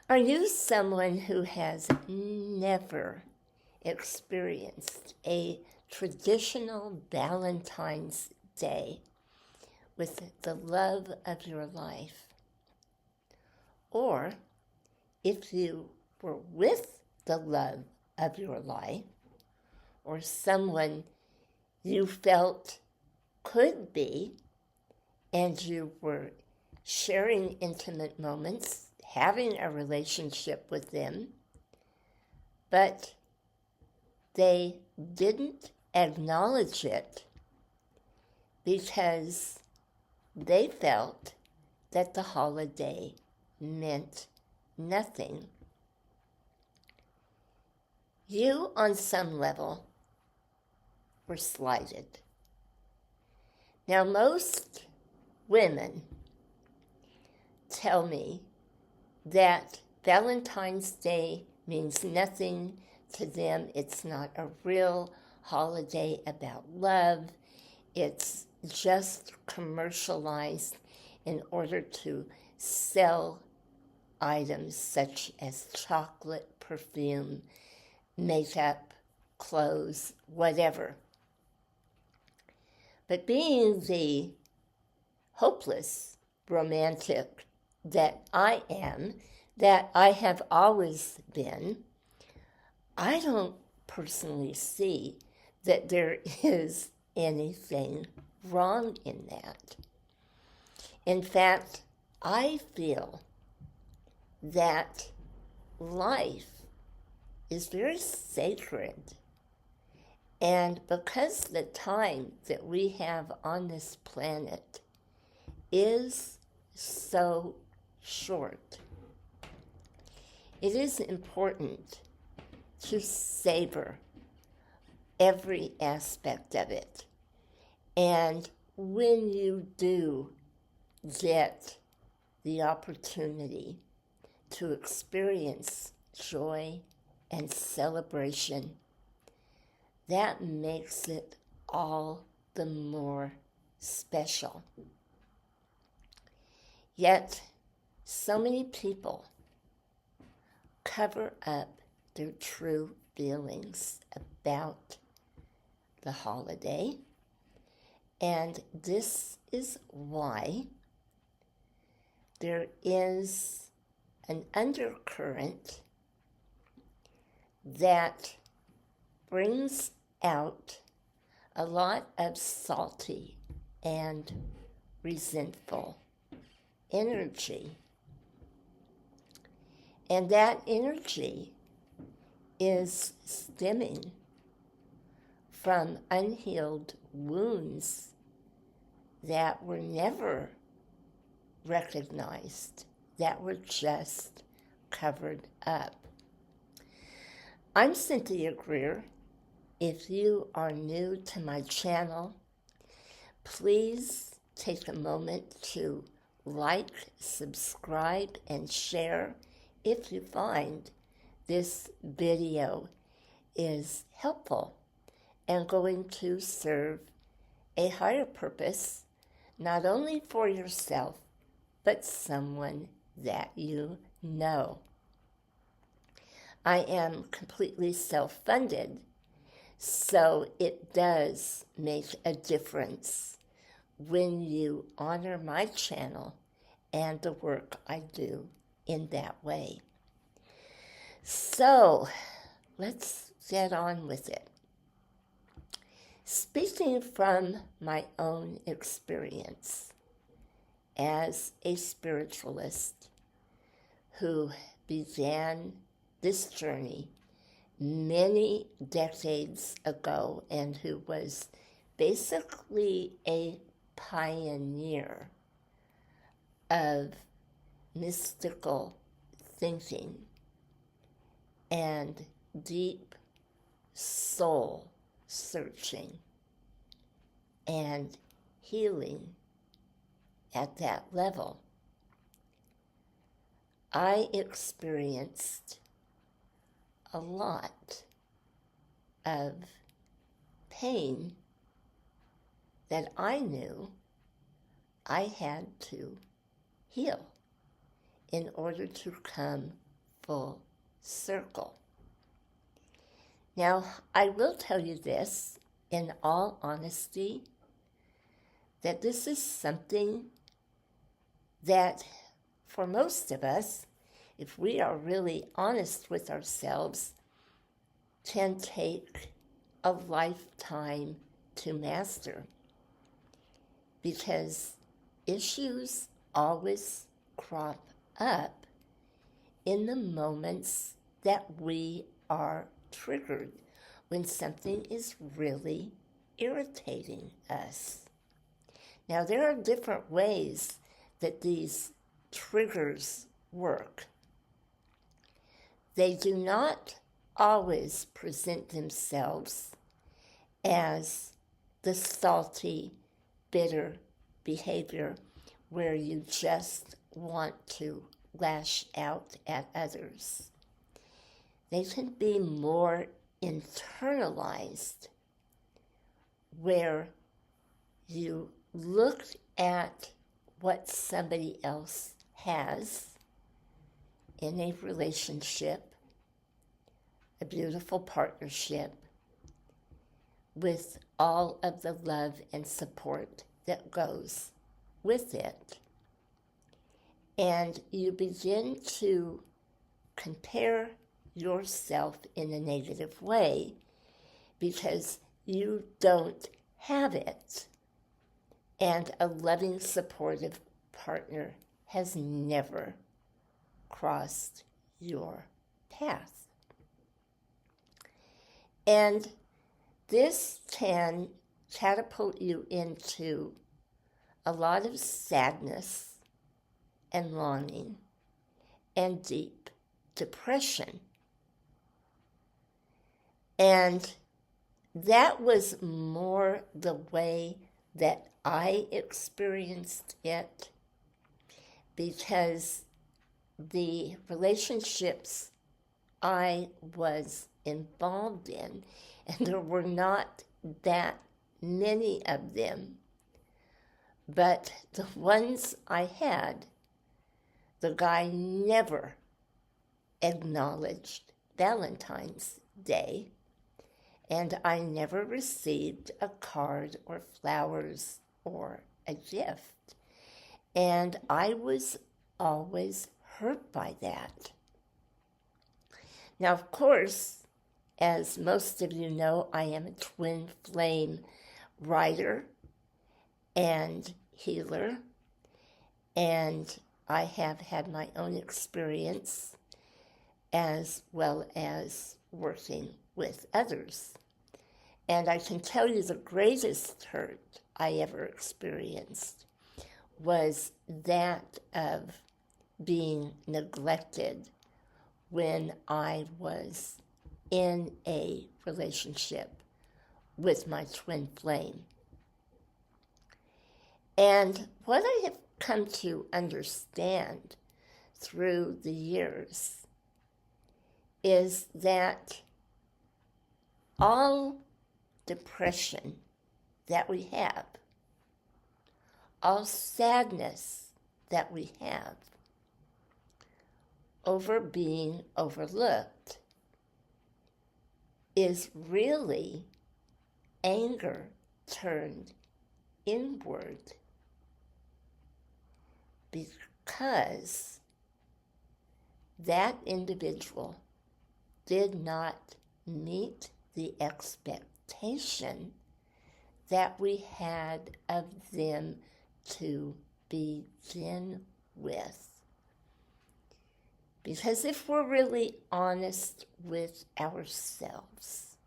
Are you someone who has never experienced a traditional Valentine's Day with the love of your life? Or if you were with the love of your life, or someone you felt could be, and you were sharing intimate moments, having a relationship with them, but they didn't acknowledge it because they felt that the holiday meant nothing. You, on some level, were slighted. Now, most women tell me that Valentine's Day means nothing to them. It's not a real holiday about love. It's just commercialized in order to sell items such as chocolate, perfume, makeup, clothes, whatever. But being the hopeless romantic that I am, that I have always been, I don't personally see that there is anything wrong in that. In fact, I feel that life is very sacred. And because the time that we have on this planet is so short, it is important to savor every aspect of it. And when you do get the opportunity to experience joy and celebration, that makes it all the more special. Yet, so many people cover up their true feelings about the holiday, and this is why there is an undercurrent that brings out a lot of salty and resentful energy. And that energy is stemming from unhealed wounds that were never recognized, that were just covered up. I'm Cynthia Greer. If you are new to my channel, please take a moment to like, subscribe, and share if you find this video is helpful and going to serve a higher purpose, not only for yourself, but someone that you know. I am completely self-funded, so it does make a difference when you honor my channel and the work I do in that way. So, let's get on with it. Speaking from my own experience as a spiritualist who began this journey many decades ago and who was basically a pioneer of mystical thinking and deep soul searching and healing at that level, I experienced a lot of pain that I knew I had to heal in order to come full circle. Now, I will tell you this, in all honesty, that this is something that for most of us, if we are really honest with ourselves, can take a lifetime to master. Because issues always crop up in the moments that we are triggered, when something is really irritating us. Now, there are different ways that these triggers work. They do not always present themselves as the salty, bitter behavior where you just want to lash out at others. They can be more internalized, where you look at what somebody else has in a relationship, a beautiful partnership, with all of the love and support that goes with it. And you begin to compare yourself in a negative way because you don't have it. And a loving, supportive partner has never crossed your path. And this can catapult you into a lot of sadness and longing and deep depression. And that was more the way that I experienced it, because the relationships I was involved in, and there were not that many of them, but the ones I had, the guy never acknowledged Valentine's Day, and I never received a card or flowers or a gift. And I was always hurt by that. Now, of course, as most of you know, I am a twin flame writer and healer, and I have had my own experience as well as working with others. And I can tell you the greatest hurt I ever experienced was that of being neglected when I was in a relationship with my twin flame. And what I have come to understand through the years is that all depression that we have, all sadness that we have over being overlooked is really anger turned inward, because that individual did not meet the expectation that we had of them to begin with. Because if we're really honest with ourselves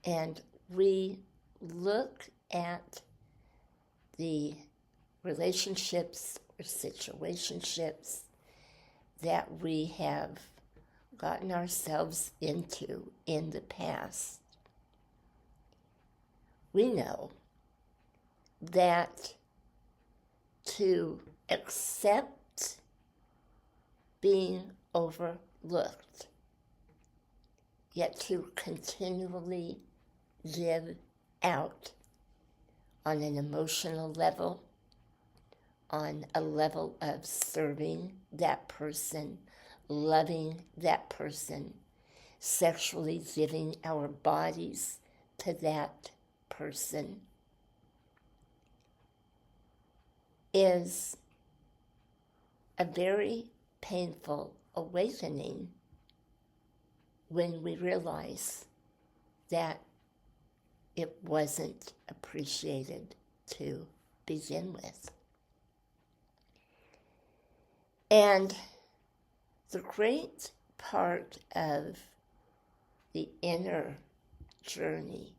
and we look at the relationships or situationships that we have gotten ourselves into in the past, we know that to accept being overlooked, yet to continually live out on an emotional level, on a level of serving that person, loving that person, sexually giving our bodies to that person, is a very painful awakening when we realize that it wasn't appreciated to begin with. And the great part of the inner journey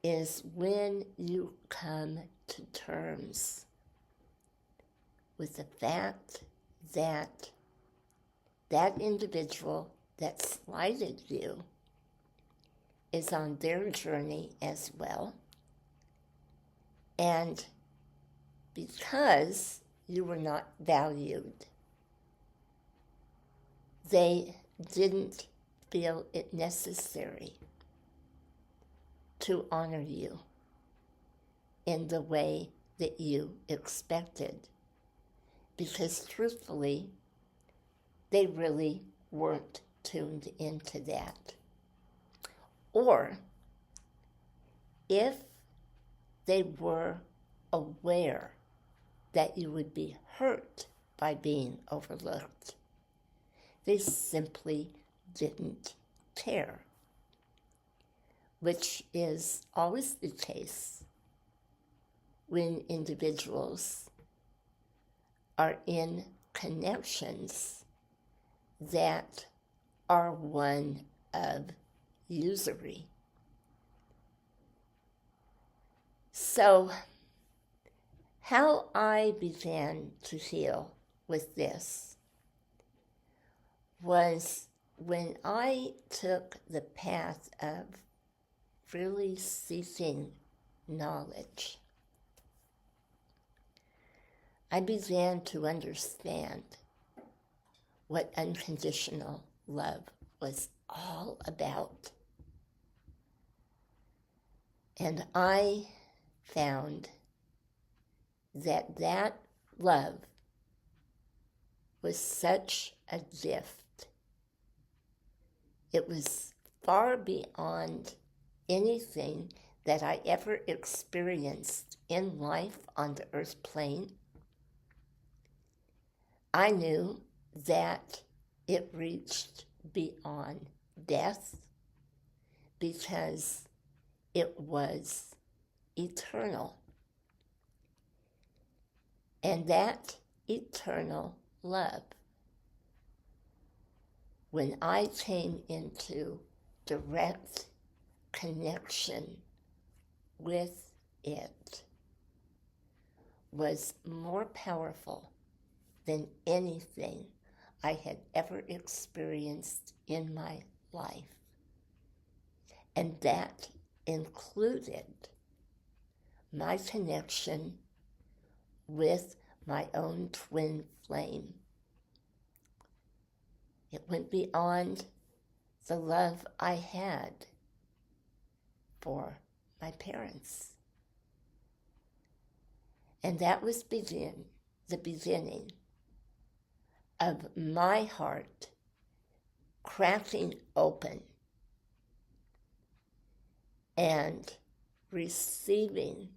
is when you come to terms with the fact that that individual that slighted you is on their journey as well. And because you were not valued, they didn't feel it necessary to honor you in the way that you expected. Because truthfully, they really weren't tuned into that. Or if they were aware that you would be hurt by being overlooked, they simply didn't care, which is always the case when individuals are in connections that are one of usury. So, how I began to heal with this was when I took the path of really seeking knowledge. I began to understand what unconditional love was all about. And I found that that love was such a gift. It was far beyond anything that I ever experienced in life on the earth plane. I knew that it reached beyond death because it was eternal. And that eternal love, when I came into direct connection with it, was more powerful than anything I had ever experienced in my life. And that included my connection with my own twin flame. It went beyond the love I had for my parents. And that was the beginning of my heart cracking open and receiving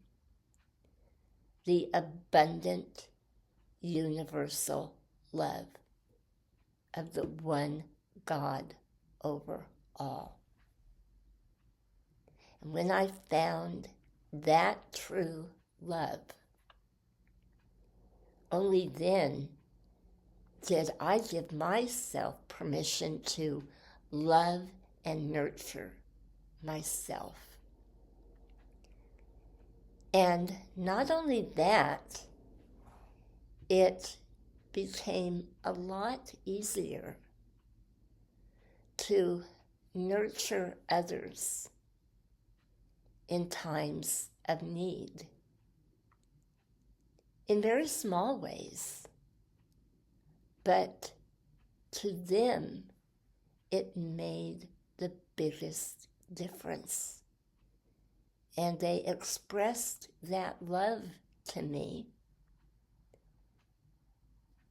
the abundant universal love of the one God over all. And when I found that true love, only then did I give myself permission to love and nurture myself. And not only that, it became a lot easier to nurture others in times of need, in very small ways. But to them, it made the biggest difference. And they expressed that love to me.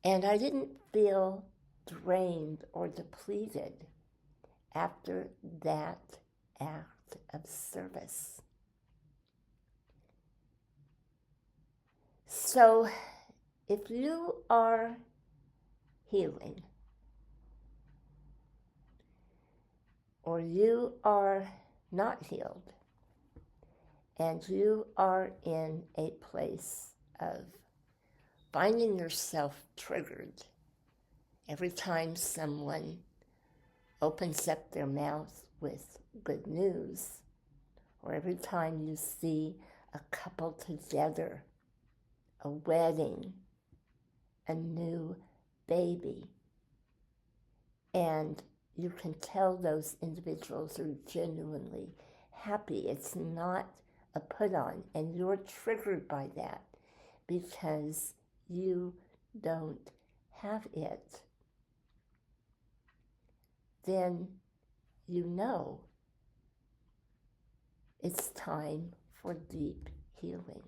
And I didn't feel drained or depleted after that act of service. So if you are healing, or you are not healed, and you are in a place of finding yourself triggered every time someone opens up their mouth with good news, or every time you see a couple together, a wedding, a new baby, and you can tell those individuals are genuinely happy. It's not a put on, and you're triggered by that because you don't have it. Then you know it's time for deep healing.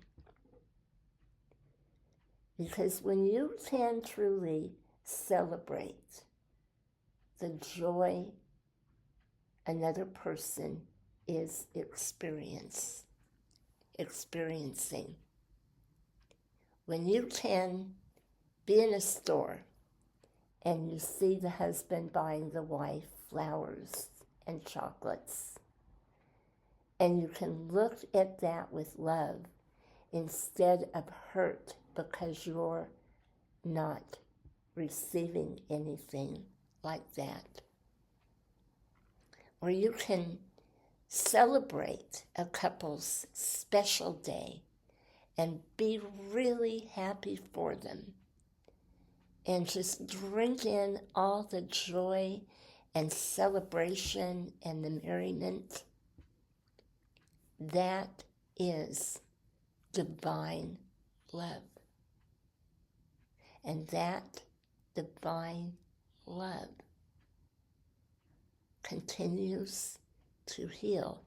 Because when you can truly celebrate the joy another person is experiencing, when you can be in a store and you see the husband buying the wife flowers and chocolates, and you can look at that with love instead of hurt because you're not receiving anything like that. Or you can celebrate a couple's special day and be really happy for them and just drink in all the joy and celebration and the merriment. That is divine love. And that divine love continues to heal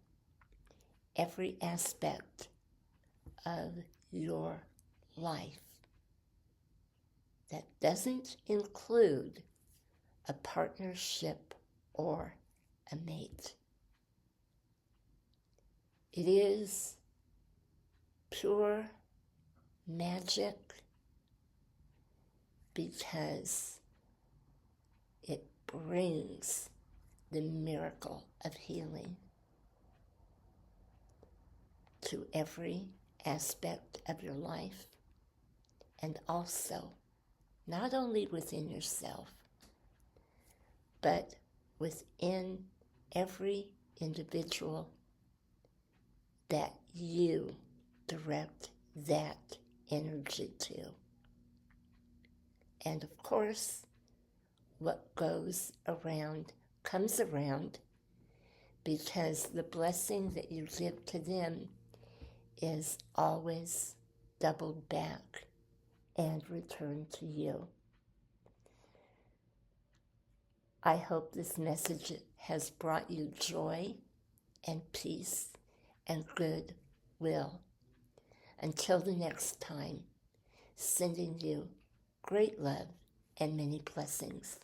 every aspect of your life. That doesn't include a partnership or a mate. It is pure magic because it brings the miracle of healing to every aspect of your life, and also not only within yourself, but within every individual that you direct that energy to. And of course, what goes around comes around, because the blessing that you give to them is always doubled back and returned to you. I hope this message has brought you joy and peace and goodwill. Until the next time, sending you great love and many blessings.